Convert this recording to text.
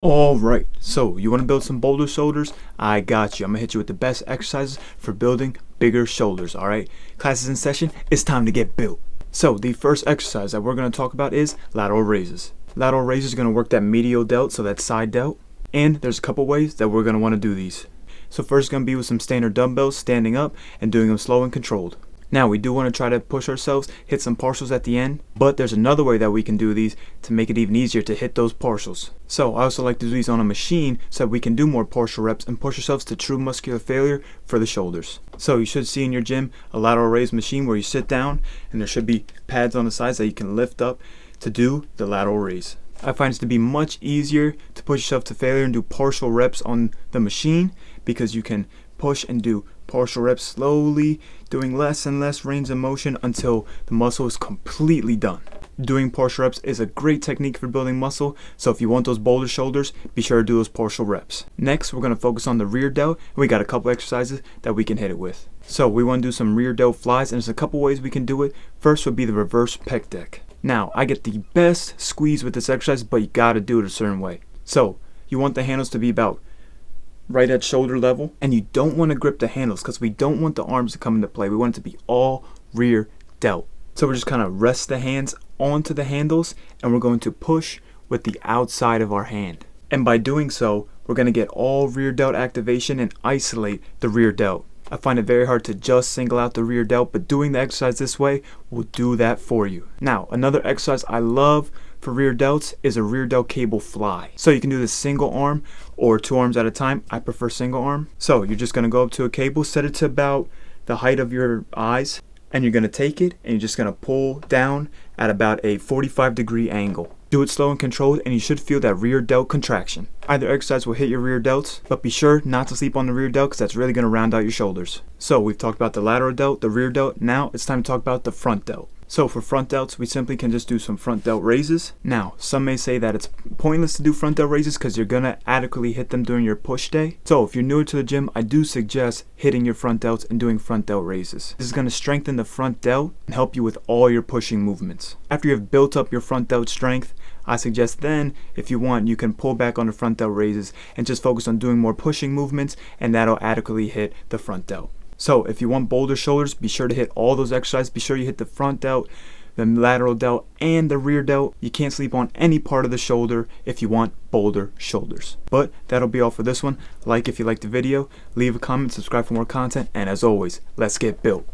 Alright, so you want to build some boulder shoulders? I got you. I'm going to hit you with the best exercises for building bigger shoulders, alright? Class is in session, it's time to get built. So the first exercise that we're going to talk about is lateral raises. Lateral raises are going to work that medial delt, so that side delt. And there's a couple ways that we're going to want to do these. So first it's going to be with some standard dumbbells, standing up and doing them slow and controlled. Now we do want to try to push ourselves, hit some partials at the end, but there's another way that we can do these to make it even easier to hit those partials. So I also like to do these on a machine so that we can do more partial reps and push ourselves to true muscular failure for the shoulders. So you should see in your gym a lateral raise machine where you sit down and there should be pads on the sides that you can lift up to do the lateral raise. I find it to be much easier to push yourself to failure and do partial reps on the machine because you can push and do partial reps slowly, doing less and less range of motion until the muscle is completely done. Doing partial reps is a great technique for building muscle, so if you want those boulder shoulders, be sure to do those partial reps. Next, we're going to focus on the rear delt, and we got a couple exercises that we can hit it with. So we want to do some rear delt flies, and there's a couple ways we can do it. First would be the reverse pec deck. Now, I get the best squeeze with this exercise, but you got to do it a certain way. So you want the handles to be about right at shoulder level, and you don't want to grip the handles because we don't want the arms to come into play. We want it to be all rear delt. So we're just kind of rest the hands onto the handles and we're going to push with the outside of our hand. And by doing so, we're going to get all rear delt activation and isolate the rear delt. I find it very hard to just single out the rear delt, but doing the exercise this way will do that for you. Now, another exercise I love for rear delts is a rear delt cable fly. So you can do this single arm or two arms at a time. I prefer single arm. So you're just going to go up to a cable, set it to about the height of your eyes, and you're going to take it and you're just going to pull down at about a 45-degree angle. Do it slow and controlled and you should feel that rear delt contraction. Either exercise will hit your rear delts, but be sure not to sleep on the rear delt because that's really going to round out your shoulders. So we've talked about the lateral delt, the rear delt. Now it's time to talk about the front delt. So for front delts, we simply can just do some front delt raises. Now, some may say that it's pointless to do front delt raises because you're going to adequately hit them during your push day. So if you're newer to the gym, I do suggest hitting your front delts and doing front delt raises. This is going to strengthen the front delt and help you with all your pushing movements. After you've built up your front delt strength, I suggest then, if you want, you can pull back on the front delt raises and just focus on doing more pushing movements, and that'll adequately hit the front delt. So if you want boulder shoulders, be sure to hit all those exercises. Be sure you hit the front delt, the lateral delt, and the rear delt. You can't sleep on any part of the shoulder if you want boulder shoulders. But that'll be all for this one. Like if you liked the video, leave a comment, subscribe for more content, and as always, let's get built.